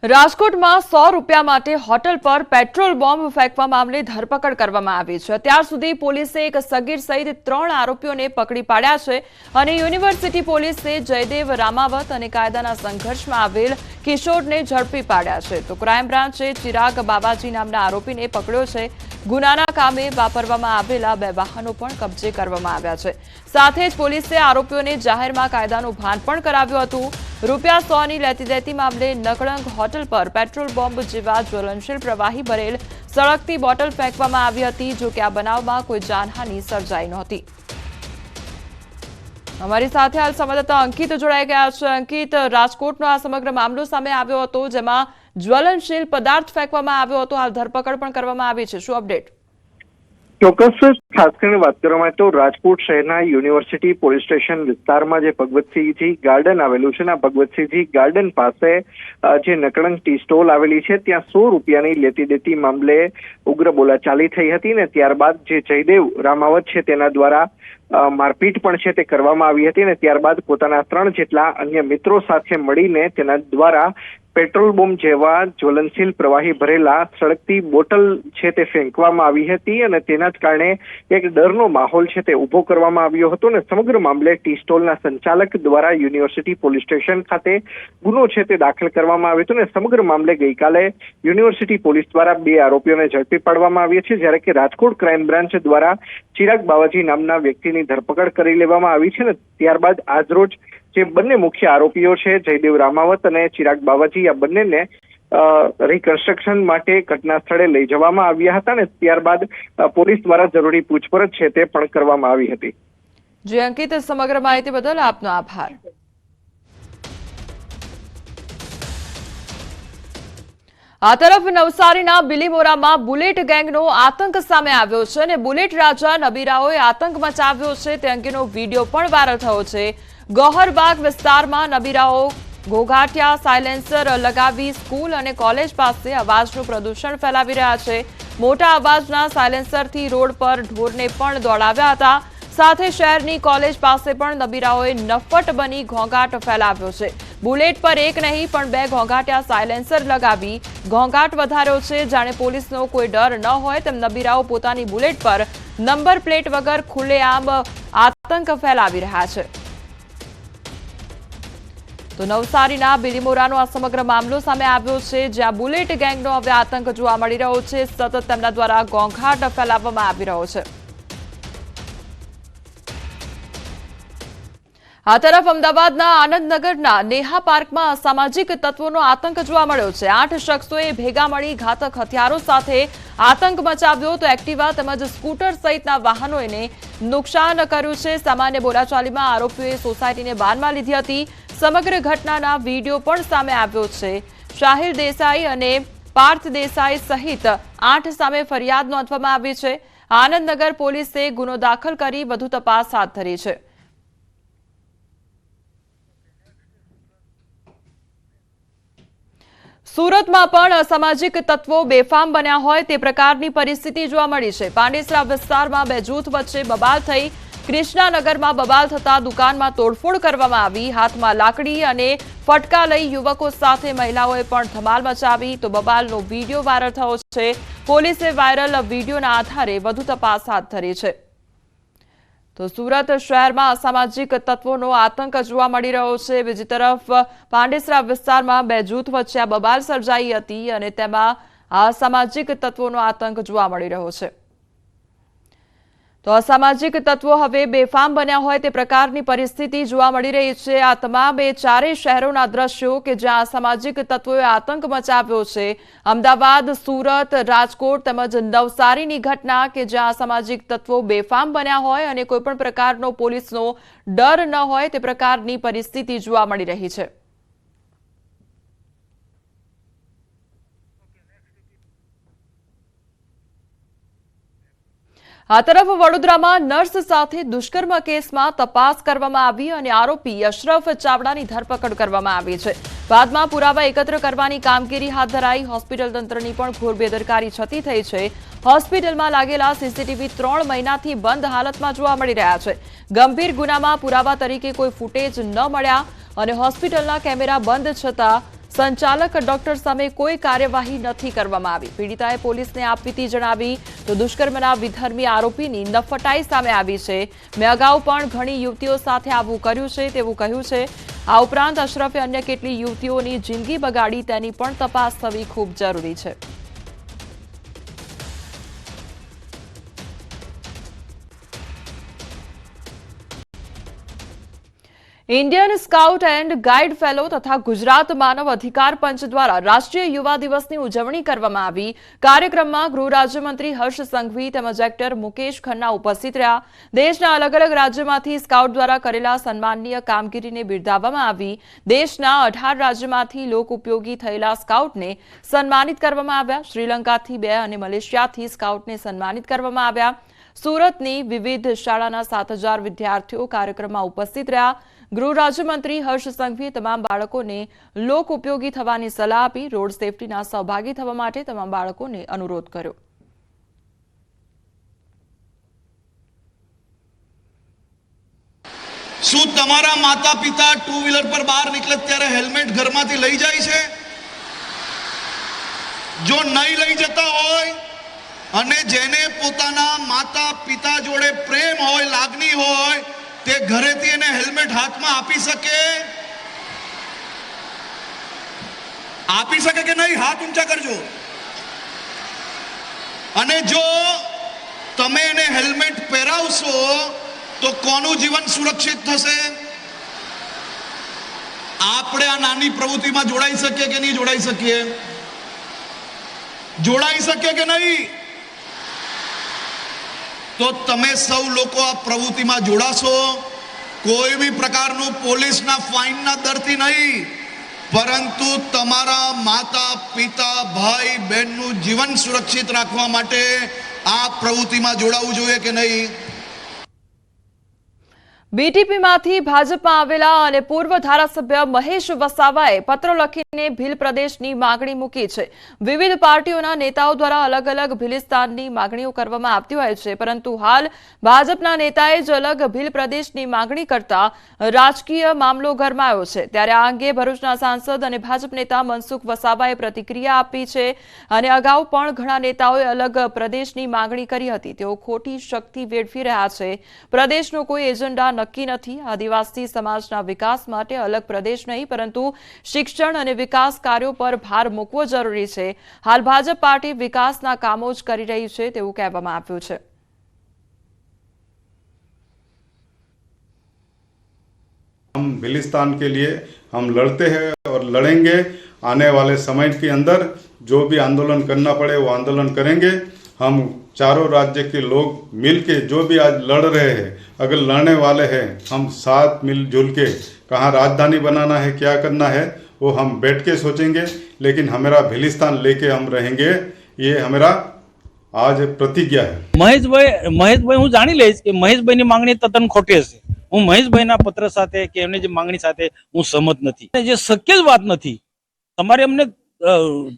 રાજકોટમાં 100 રૂપિયા માટે હોટલ પર પેટ્રોલ બોમ્બ ફેંકવા મામલે ધરપકડ કરવામાં આવી છે। અત્યાર સુધી પોલીસે એક સગીર સહિત 3 આરોપીઓને પકડી પાડ્યા છે અને યુનિવર્સિટી પોલીસે જયદેવ રામાવત અને કાયદાના સંઘર્ષમાં આવેલ કિશોરને ઝડપી પાડ્યા છે। તો ક્રાઇમ બ્રાન્ચે ચિરાગ બાવાજી નામના આરોપીને પકડ્યો છે। ગુનાના કામે વાપરવામાં આવેલા 2 વાહનો પણ કબજે કરવામાં આવ્યા છે। સાથે જ પોલીસે આરોપીઓને જાહેરમાં કાયદાનું ભાન પણ કરાવ્યું હતું। રૂપિયા 100 ની લેતી દેતી મામલે નકળંગ હોટલ પર પેટ્રોલ બોમ્બ જેવા જ્વલનશીલ પ્રવાહી ભરેલ સળગતી બોટલ ફેંકવામાં આવી હતી। જો કે આ બનાવમાં કોઈ જાનહાનિ સર્જાઈ નહોતી। અમારી સાથે હાલ સંવાદદાતા અંકિત જોડાઈ ગયા છે। અંકિત, રાજકોટનો આ સમગ્ર મામલો સામે આવ્યો હતો જેમાં જ્વલનશીલ પદાર્થ ફેંકવામાં આવ્યો હતો। હાલ ધરપકડ પણ કરવામાં આવી છે, શું અપડેટ? ચોક્કસ ખાસ કરીને વાત કરવામાં તો રાજકોટ શહેરના યુનિવર્સિટી પોલીસ સ્ટેશન વિસ્તારમાં જે ભગવતસિંહજી ગાર્ડન આવેલું છે, ભગવતસિંહજી ગાર્ડન પાસે જે નકળંગ ટી સ્ટોલ આવેલી છે ત્યાં 100 રૂપિયાની લેતી દેતી મામલે ઉગ્ર બોલાચાલી થઈ હતી ને ત્યારબાદ જે જયદેવ રામાવત છે તેના દ્વારા મારપીટ પણ છે તે કરવામાં આવી હતી ને ત્યારબાદ પોતાના 3 જેટલા અન્ય મિત્રો સાથે મળીને તેના દ્વારા પેટ્રોલ બોમ્બ જેવા જ્વલનશીલ પ્રવાહી ભરેલા સળગતી બોટલ છે તે ફેંકવામાં આવી હતી અને તેના જ કારણે એક ડરનો માહોલ છે તે ઉભો કરવામાં આવ્યો હતો ને સમગ્ર મામલે ટી સ્ટોલના સંચાલક દ્વારા યુનિવર્સિટી પોલીસ સ્ટેશન ખાતે ગુનો છે તે દાખલ કરવામાં આવ્યો હતો ને સમગ્ર મામલે ગઈકાલે યુનિવર્સિટી પોલીસ દ્વારા 2 આરોપીઓને ઝડપી પાડવામાં આવ્યા છે, જ્યારે કે રાજકોટ ક્રાઇમ બ્રાન્ચ દ્વારા ચિરાગ બાવાજી નામના વ્યક્તિની ધરપકડ કરી લેવામાં આવી છે ને ત્યારબાદ આજરોજ જે બંને મુખ્ય આરોપીઓ છે જયદેવ રામાવત અને ચિરાગ બાવાજી આ બંનેને રિકન્સ્ટ્રક્શન માટે ઘટના સ્થળે લઈ જવામાં આવ્યા હતા ને ત્યારબાદ પોલીસ દ્વારા જરૂરી પૂછપરછ છે તે પણ કરવામાં આવી હતી। જી અંકિત, સમગ્ર માહિતી બદલ આપનો આભાર। આ તરફ નવસારીના બિલીમોરામાં બુલેટ ગેંગનો આતંક સામે આવ્યો છે અને બુલેટ રાજા નબીરાઓએ આતંક મચાવ્યો છે તે અંગેનો વિડીયો પણ વાયરલ થયો છે। ગોહરબાગ વિસ્તારમાં નબીરાઓ ઘોઘાટિયા સાયલેન્સર લગાવી સ્કૂલ અને કોલેજ પાસે અવાજનું પ્રદૂષણ ફેલાવી રહ્યા છે। મોટા અવાજના સાયલેન્સરથી રોડ પર ઢોરને પણ દોડાવ્યા હતા। સાથે શહેરની કોલેજ પાસે પણ નબીરાઓએ નફ્ફટ બની ઘોંઘાટ ફેલાવ્યો છે। બુલેટ પર એક નહીં પણ 2 ઘોંઘાટિયા સાયલેન્સર લગાવી ઘોંઘાટ વધાર્યો છે। જાણે પોલીસનો કોઈ ડર ન હોય તેમ નબીરાઓ પોતાની બુલેટ પર નંબર પ્લેટ વગર ખુલ્લેઆમ આતંક ફેલાવી રહ્યા છે। તો નવસારીના બિલીમોરાનો આ સમગ્ર મામલો સામે આવ્યો છે, જ્યાં બુલેટ ગેંગનો હવે આતંક જોવા મળી રહ્યો છે। સતત તેમના દ્વારા ઘોંઘાટ ફેલાવવામાં આવી રહ્યો છે। આ તરફ અમદાવાદના આનંદનગરના નેહા પાર્કમાં અસામાજિક તત્વોનો આતંક જોવા મળ્યો છે। 8 શખ્સોએ ભેગા મળી ઘાતક હથિયારો સાથે આતંક મચાવ્યો તો એક્ટિવા તેમજ સ્કૂટર સહિતના વાહનોને નુકસાન કર્યું છે। સામાન્ય બોલાચાલીમાં આરોપીઓએ સોસાયટીને બાનમાં લીધી હતી। સમગ્ર ઘટનાના વિડીયો પણ સામે આવ્યો છે। શાહિર દેસાઈ અને પાર્થ દેસાઈ સહિત 8 સામે ફરિયાદ નોંધવામાં આવી છે। આનંદનગર પોલીસે ગુનો દાખલ કરી વધુ તપાસ હાથ ધરી છે। સુરતમાં પણ અસામાજિક તત્વો બેફામ બન્યા હોય તે પ્રકારની પરિસ્થિતિ જોવા મળી છે। પાંડેસરા વિસ્તારમાં 2 જૂથ વચ્ચે બબાલ થઈ। કૃષ્ણાનગરમાં બબાલ થતા દુકાનમાં તોડફોડ કરવામાં આવી। હાથમાં લાકડી અને ફટકા લઈ યુવકો સાથે મહિલાઓએ પણ ધમાલ મચાવી તો બબાલનો વિડીયો વાયરલ થયો છે। પોલીસે વાયરલ વિડીયોના આધારે વધુ તપાસ હાથ ધરી છે। તો સુરત શહેરમાં અસામાજિક તત્વોનો આતંક જોવા મળી રહ્યો છે। બીજી તરફ પાંડેસરા વિસ્તારમાં 2 જૂથ વચ્ચે આ બબાલ સર્જાઈ હતી અને તેમાં અસામાજિક તત્વોનો આતંક જોવા મળી રહ્યો છે। તો અસામાજિક તત્વો હવે બેફામ બન્યા હોય તે પ્રકારની પરિસ્થિતિ જોવા મળી રહી છે। આ તમામ 4 શહેરોના દ્રશ્યો કે જ્યાં અસામાજિક તત્વોએ આતંક મચાવ્યો છે। અમદાવાદ, સુરત, રાજકોટ તેમજ નવસારીની ઘટના કે જ્યાં અસામાજિક તત્વો બેફામ બન્યા હોય અને કોઈપણ પ્રકારનો પોલીસનો ડર ન હોય તે પ્રકારની પરિસ્થિતિ જોવા મળી રહી છે। આ તરફ વડોદરામાં નર્સ સાથે દુષ્કર્મ કેસમાં તપાસ કરવામાં આવી અને આરોપી અશરફ ચાવડાની ધરપકડ કરવામાં આવી છે। બાદમાં પુરાવા એકત્ર કરવાની કામગીરી હાથ ધરાઈ। હોસ્પિટલ તંત્રની પણ ઘોર બેદરકારી છતી થઈ છે। હોસ્પિટલમાં લાગેલા સીસીટીવી 3 મહિનાથી બંધ હાલતમાં જોવા મળી રહ્યા છે। ગંભીર ગુનામાં પુરાવા તરીકે કોઈ ફૂટેજ ન મળ્યા અને હોસ્પિટલના કેમેરા બંધ છતાં સંચાલક ડોક્ટર સામે કોઈ કાર્યવાહી નથી કરવામાં આવી। પીડિતાએ પોલીસને આપવીતી જણાવી તો દુષ્કર્મના વિધર્મી આરોપીની નફટાઈ સામે આવી છે। મેં અગાઉ પણ ઘણી યુવતીઓ સાથે આવું કર્યું છે તેવું કહ્યું છે। આ ઉપરાંત અશરફે અન્ય કેટલી યુવતીઓની જિંદગી બગાડી તેની પણ તપાસ થવી ખૂબ જરૂરી છે। Indian scout and guide fellow तथा गुजरात मानव अधिकार पंच द्वारा राष्ट्रीय युवा दिवसनी उजवणी करवामां आवी। कार्यक्रममां गृह राज्यमंत्री हर्ष संघवी तेमज एक्टर मुकेश खन्ना उपस्थित रह्या। देशना अलग अलग राज्योमांथी स्काउट द्वारा करेला सन्माननीय कामगीरीने बिरदाववामां आवी। देशना 18 राज्योमांथी लोक उपयोगी थयेला स्काउटने सन्मानित करवामां आव्या। श्रीलंकाथी 2 अने मलेशियाथी स्काउटने सन्मानित करवामां आव्या। सूरतनी विविध शाळाना 7000 विद्यार्थीओ कार्यक्रममां उपस्थित रह्या। गृह राज्यमंत्री हर्ष संघवीए तमाम बाळकोने लोक उपयोगी थवानी सलाह आपी। रोड सेफ्टीना सहभागी थवा माटे तमाम बाळकोने अनुरोध कर्यो। શું તમારા માતા પિતા ટુ વ્હીલર પર બહાર નીકળે ત્યારે હેલ્મેટ ઘરમાંથી લઈ જાય છે? જો નહીં લઈ જતા હોય અને જેને પોતાના માતા પિતા જોડે પ્રેમ હોય, લાગણી હોય, તે ઘરેથી એને હેલ્મેટ હાથમાં આપી શકે? આપી શકે કે નહીં? હાથ ઊંચા કરજો। અને જો તમે એને હેલ્મેટ પહેરાવશો તો કોનું જીવન સુરક્ષિત થશે? આપણે આ નાની પ્રવૃત્તિમાં જોડાઈ શકીએ કે નહીં જોડાઈ શકીએ? જોડાઈ શકીએ કે નહીં? તો તમે સૌ લોકો આ પ્રવૃત્તિમાં જોડાશો। કોઈ બી પ્રકારનું પોલીસના ફાઇનના ડરથી નહીં, પરંતુ તમારા માતા પિતા ભાઈ બહેનનું જીવન સુરક્ષિત રાખવા માટે આ પ્રવૃત્તિમાં જોડાવું જોઈએ કે નહીં? बीटीपीमांथी भाजपमां आवेला अने पूर्व धारासभ्य महेश वसावाए पत्र लखीने भील प्रदेशनी मागणी मूकी छे। विविध पार्टीओना नेताओ द्वारा अलग अलग भीलिस्ताननी मागणीओ करवामां आवती होय छे, परंतु हाल भाजपना नेताए ज अलग भील प्रदेशनी मागणी करता राजकीय मामलो गरमायो छे। त्यारे आ अंगे भरूचना सांसद अने भाजप नेता मनसुख वसावाए प्रतिक्रिया आपी छे अने अगाऊ पण घणा नेताओए अलग प्रदेशनी मागणी करी हती। तेओ खोटी शक्ति वेठवी रह्या छे। प्रदेशनो कोई एजेंडा नक्की नहीं। आदिवासी समाजना विकास माटे अलग प्रदेश नहीं, परंतु शिक्षण और विकास कार्यों पर भार मूकवो जरूरी है। हाल भाजप पार्टी विकासना कामों ज करी रही है तेवुं कहेवामां आव्युं छे। हम भीलिस्तान के लिए हम लड़ते हैं और लड़ेंगे। आने वाले समय के अंदर जो भी आंदोलन करना पड़े वो आंदोलन करेंगे। हम चारों राज्य के लोग मिलके जो भी आज लड़ रहे हैं, अगर लड़ने वाले हैं, हम साथ मिलजुल के कहाँ राजधानी बनाना है, क्या करना है, वो हम बैठ के सोचेंगे। लेकिन हमारा भीलिस्तान लेके हम रहेंगे, ये हमारा आज प्रतिज्ञा है। महेश भाई हूँ जाणी लईश कि महेश भाई मांगणी तद्दन खोटी हशे। हूँ महेश भाई ना पत्र साथे के एमनी जे मांगणी साथे हूँ सहमत नथी। जे शक्य ज वात नथी। तमारे अमने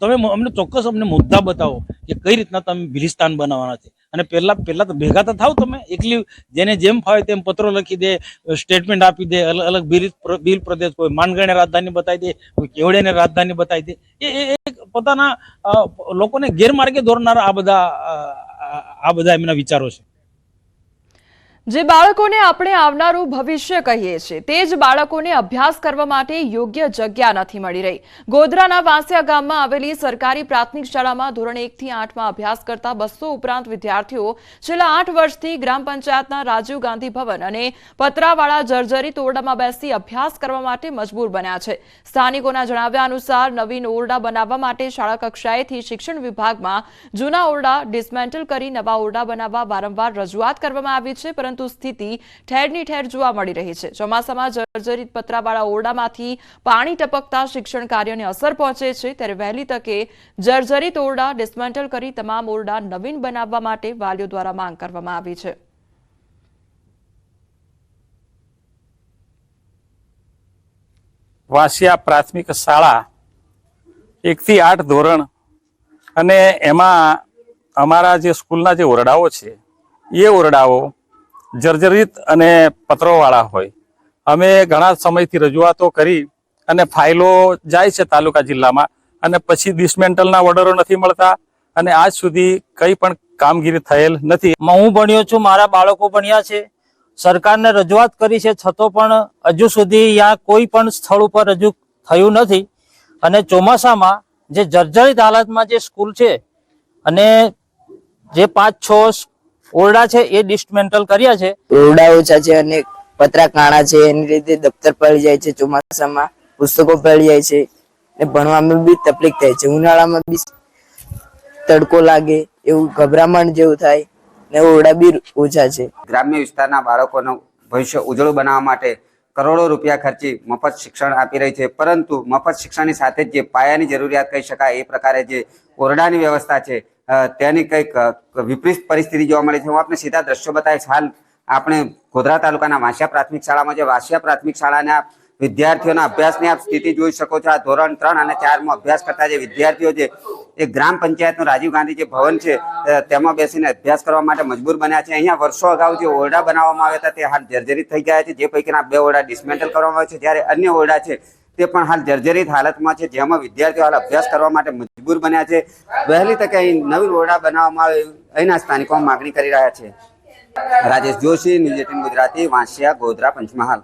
તમે અમને ચોક્કસ અમને મુદ્દા બતાવો કે કઈ રીતના તમે ભીલિસ્તાન બનાવવાના છે અને પહેલા તો ભેગા તો થાવ। તમે એકલી જેને જેમ ફાવે તેમ પત્રો લખી દે, સ્ટેટમેન્ટ આપી દે, અલગ અલગ ભીલ પ્રદેશ, કોઈ માનગઢને રાજધાની બતાવી દે, કોઈ કેવડિયાને રાજધાની બતાવી દે। એ પોતાના લોકોને ગેરમાર્ગે દોરનારા આ બધા એમના વિચારો છે। જે બાળકોને આપણે આવનારું ભવિષ્ય કહીએ છીએ તે જ બાળકોને અભ્યાસ કરવા માટે યોગ્ય જગ્યા નથી મળી રહી। ગોધરાના વાંસિયા ગામમાં આવેલી સરકારી પ્રાથમિક શાળામાં ધોરણ 1 થી 8 માં અભ્યાસ કરતા 200 ઉપરાંત વિદ્યાર્થીઓ છેલ્લા 8 વર્ષથી ગ્રામ પંચાયતના રાજીવ ગાંધી ભવન અને પતરાવાળા જર્જરિત ઓરડામાં બેસી અભ્યાસ કરવા માટે મજબૂર બન્યા છે। સ્થાનિકોના જણાવ્યા અનુસાર નવીન ઓરડા બનાવવા માટે શાળા કક્ષાએથી શિક્ષણ વિભાગમાં જૂના ઓરડા ડિસમેન્ટલ કરી નવા ઓરડા બનાવવા વારંવાર રજૂઆત કરવામાં આવી છે, પરંતુ स्थिति ठेरनी ठेर जोवा मळी रही है। ચોમાસામાં જર્જરિત પતરાવાળા ઓરડામાંથી પાણી ટપકતા શિક્ષણ કાર્યને અસર પહોંચે છે, ત્યારે વહેલી તકે જર્જરિત ઓરડા ડિસમેન્ટલ કરી તમામ ઓરડા નવીન બનાવવા માટે વાલીઓ દ્વારા માંગ કરવામાં આવી છે। વાસિયા પ્રાથમિક શાળા 1 થી 8 ધોરણ અને એમાં અમારા જે સ્કૂલના જે ઓરડાઓ છે એ ઓરડાઓ જર્જરિત અને પતરોવાળા હોય। અમે ઘણા સમયથી રજૂઆતો કરી અને ફાઇલો જાય છે તાલુકા જિલ્લામાં અને પછી ડિસમેન્ટલના ઓર્ડરો નથી મળતા અને આજ સુધી કઈ પણ કામગીરી થયેલ નથી. હું ભણ્યો છું, મારા બાળકો ભણ્યા છે, સરકારને રજૂઆત કરી છે, છતાં પણ હજુ સુધી અહીંયા કોઈ પણ સ્થળ ઉપર રજૂ થયું નથી. અને ચોમાસામાં જે જર્જરિત હાલતમાં જે સ્કૂલ છે અને જે 5-6 ઓરડા છે એ ડિસમેન્ટલ કર્યા છે. ઓરડા ઓછા છે અને પતરા કાણા છે, એની રીતે દફતર પડી જાય છે, ચોમાસામાં પુસ્તકો પડી જાય છે ને ભણવામાં બી તકલીફ થાય છે. ઉનાળામાં બી તડકો લાગે એવું ગભરામણ જેવું થાય ને ઓરડા બી ઓછા છે. ગ્રામ્ય વિસ્તારના બાળકોનું ભવિષ્ય ઉજળું બનાવવા માટે કરોડો રૂપિયા ખર્ચી મફત શિક્ષણ આપી રહી છે, પરંતુ મફત શિક્ષણની સાથે જ જે પાયાની જરૂરિયાત કહી શકાય એ પ્રકારે જે ઓરડાની વ્યવસ્થા છે તેની કંઈક વિપરીત પરિસ્થિતિ જોવા મળે છે. હું આપને સીધા દ્રશ્યો બતાવીશ. હાલ આપણે ગોધરા તાલુકાના વાંસિયા પ્રાથમિક શાળામાં જે વાંસિયા પ્રાથમિક શાળાના વિદ્યાર્થીઓના અભ્યાસની આપ સ્થિતિ જોઈ શકો છો. આ ધોરણ 3 અને 4 માં અભ્યાસ કરતા જે વિદ્યાર્થીઓ છે એ ગ્રામ પંચાયતનું રાજીવ ગાંધી જે ભવન છે તેમાં બેસીને અભ્યાસ કરવા માટે મજબૂર બન્યા છે. અહીંયા વર્ષો અગાઉ જે ઓરડા બનાવવામાં આવ્યા હતા તે હાલ જર્જરિત થઈ ગયા છે, જે પૈકીના 2 ઓરડા ડિસમેન્ટલ કરવામાં આવ્યા છે, જ્યારે અન્ય ઓરડા છે તે પણ હાલ જર્જરિત હાલતમાં છે, જેમાં વિદ્યાર્થીઓ હાલ અભ્યાસ કરવા માટે મજબૂર બન્યા છે. વહેલી તકે અહીં નવી ઓરડા બનાવવામાં આવે અહીંના સ્થાનિકો માગણી કરી રહ્યા છે. રાજેશ જોશી, ન્યૂઝ 18 ગુજરાતી, વાંસિયા, ગોધરા, પંચમહાલ.